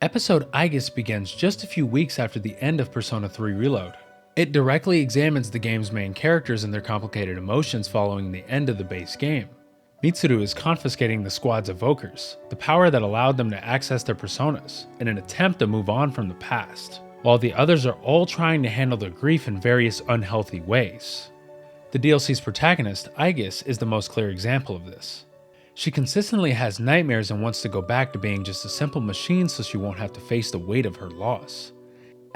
Episode Aigis begins just a few weeks after the end of Persona 3 Reload. It directly examines the game's main characters and their complicated emotions following the end of the base game. Mitsuru is confiscating the squad's evokers, the power that allowed them to access their personas, in an attempt to move on from the past, while the others are all trying to handle their grief in various unhealthy ways. The DLC's protagonist, Aigis, is the most clear example of this. She consistently has nightmares and wants to go back to being just a simple machine so she won't have to face the weight of her loss.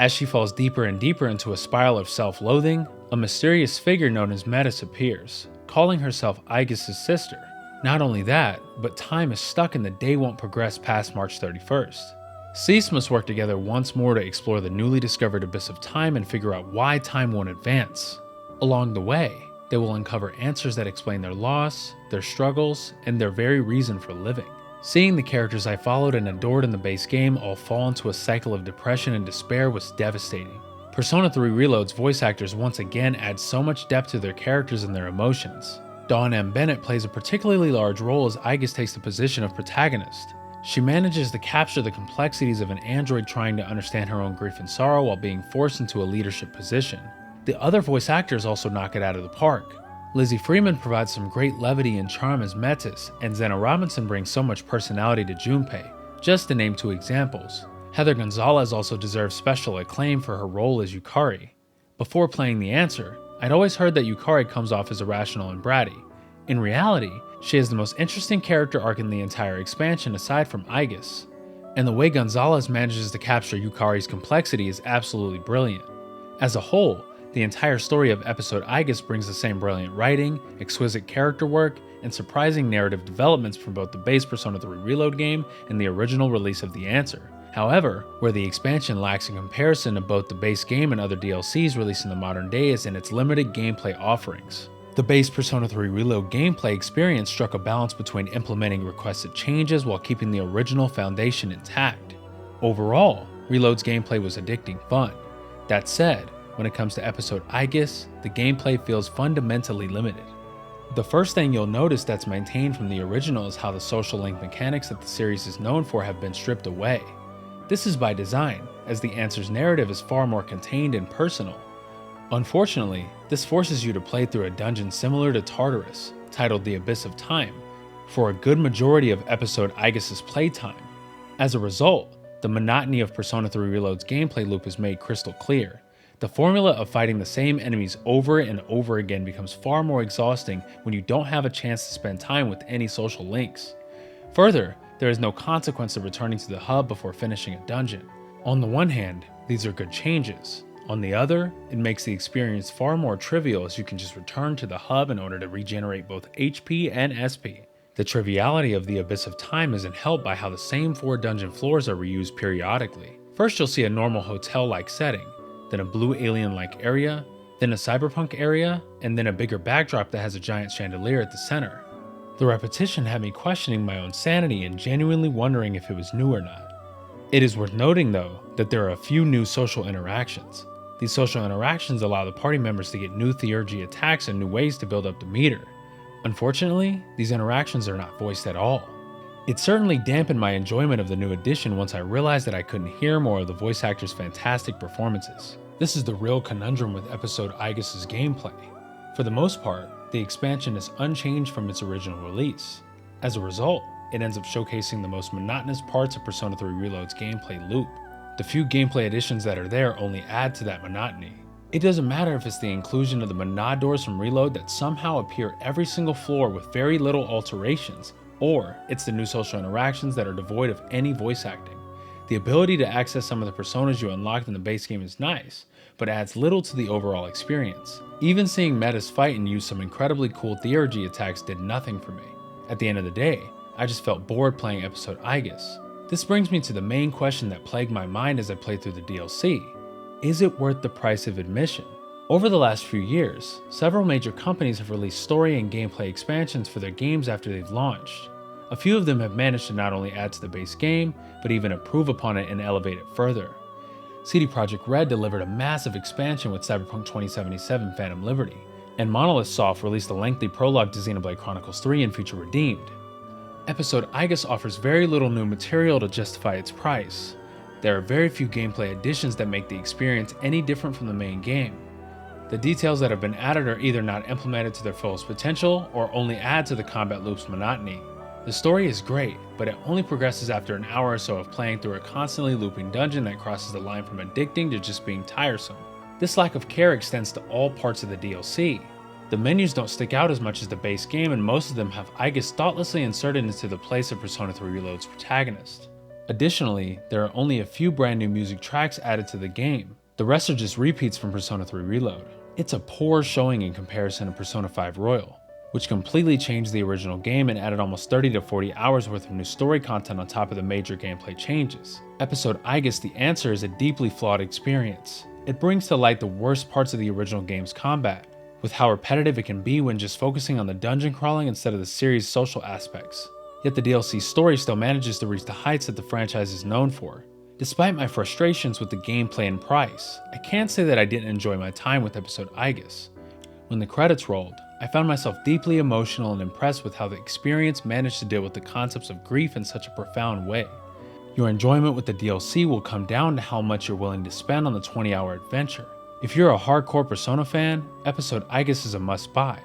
As she falls deeper and deeper into a spiral of self-loathing, a mysterious figure known as Metis appears, calling herself Aigis' sister. Not only that, but time is stuck and the day won't progress past March 31st. Cease must work together once more to explore the newly discovered abyss of time and figure out why time won't advance. Along the way, they will uncover answers that explain their loss, their struggles, and their very reason for living. Seeing the characters I followed and adored in the base game all fall into a cycle of depression and despair was devastating. Persona 3 Reload's voice actors once again add so much depth to their characters and their emotions. Dawn M. Bennett plays a particularly large role as Aigis takes the position of protagonist. She manages to capture the complexities of an android trying to understand her own grief and sorrow while being forced into a leadership position. The other voice actors also knock it out of the park. Lizzie Freeman provides some great levity and charm as Metis, and Zena Robinson brings so much personality to Junpei, just to name two examples. Heather Gonzalez also deserves special acclaim for her role as Hikari. Before playing The Answer, I'd always heard that Hikari comes off as irrational and bratty. In reality, she has the most interesting character arc in the entire expansion aside from Aigis, and the way Gonzalez manages to capture Hikari's complexity is absolutely brilliant. As a whole, the entire story of episode Aigis brings the same brilliant writing, exquisite character work, and surprising narrative developments from both the base Persona 3 Reload game and the original release of The Answer. However, where the expansion lacks in comparison to both the base game and other DLCs released in the modern day is in its limited gameplay offerings. The base Persona 3 Reload gameplay experience struck a balance between implementing requested changes while keeping the original foundation intact. Overall, Reload's gameplay was addicting fun. That said, when it comes to episode Aigis, the gameplay feels fundamentally limited. The first thing you'll notice that's maintained from the original is how the social link mechanics that the series is known for have been stripped away. This is by design, as The Answer's narrative is far more contained and personal. Unfortunately, this forces you to play through a dungeon similar to Tartarus, titled The Abyss of Time, for a good majority of episode Aigis' playtime. As a result, the monotony of Persona 3 Reload's gameplay loop is made crystal clear. The formula of fighting the same enemies over and over again becomes far more exhausting when you don't have a chance to spend time with any social links. Further, there is no consequence of returning to the hub before finishing a dungeon. On the one hand, these are good changes. On the other, it makes the experience far more trivial as you can just return to the hub in order to regenerate both HP and SP. The triviality of the Abyss of Time isn't helped by how the same 4 dungeon floors are reused periodically. First you'll see a normal hotel-like setting, then a blue alien-like area, then a cyberpunk area, and then a bigger backdrop that has a giant chandelier at the center. The repetition had me questioning my own sanity and genuinely wondering if it was new or not. It is worth noting though, that there are a few new social interactions. These social interactions allow the party members to get new theurgy attacks and new ways to build up the meter. Unfortunately, these interactions are not voiced at all. It certainly dampened my enjoyment of the new edition once I realized that I couldn't hear more of the voice actors' fantastic performances. This is the real conundrum with episode Aigis' gameplay. For the most part, the expansion is unchanged from its original release. As a result, it ends up showcasing the most monotonous parts of Persona 3 Reload's gameplay loop. The few gameplay additions that are there only add to that monotony. It doesn't matter if it's the inclusion of the Monad doors from Reload that somehow appear every single floor with very little alterations, or it's the new social interactions that are devoid of any voice acting. The ability to access some of the personas you unlocked in the base game is nice, but adds little to the overall experience. Even seeing Metis fight and use some incredibly cool theurgy attacks did nothing for me. At the end of the day, I just felt bored playing episode Aigis. This brings me to the main question that plagued my mind as I played through the DLC. Is it worth the price of admission? Over the last few years, several major companies have released story and gameplay expansions for their games after they've launched. A few of them have managed to not only add to the base game, but even improve upon it and elevate it further. CD Projekt Red delivered a massive expansion with Cyberpunk 2077 Phantom Liberty, and Monolith Soft released a lengthy prologue to Xenoblade Chronicles 3 and Future Redeemed. Episode Aigis offers very little new material to justify its price. There are very few gameplay additions that make the experience any different from the main game. The details that have been added are either not implemented to their fullest potential or only add to the combat loop's monotony. The story is great, but it only progresses after an hour or so of playing through a constantly looping dungeon that crosses the line from addicting to just being tiresome. This lack of care extends to all parts of the DLC. The menus don't stick out as much as the base game, and most of them have Aigis thoughtlessly inserted into the place of Persona 3 Reload's protagonist. Additionally, there are only a few brand new music tracks added to the game. The rest are just repeats from Persona 3 Reload. It's a poor showing in comparison to Persona 5 Royal, which completely changed the original game and added almost 30 to 40 hours worth of new story content on top of the major gameplay changes. Episode Aigis The Answer is a deeply flawed experience. It brings to light the worst parts of the original game's combat, with how repetitive it can be when just focusing on the dungeon crawling instead of the series' social aspects. Yet the DLC's story still manages to reach the heights that the franchise is known for. Despite my frustrations with the gameplay and price, I can't say that I didn't enjoy my time with episode Aigis. When the credits rolled, I found myself deeply emotional and impressed with how the experience managed to deal with the concepts of grief in such a profound way. Your enjoyment with the DLC will come down to how much you're willing to spend on the 20-hour adventure. If you're a hardcore Persona fan, episode Aigis is a must-buy.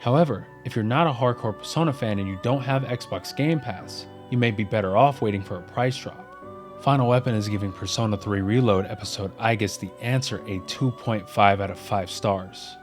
However, if you're not a hardcore Persona fan and you don't have Xbox Game Pass, you may be better off waiting for a price drop. Final Weapon is giving Persona 3 Reload episode Aigis The Answer a 2.5 out of 5 stars.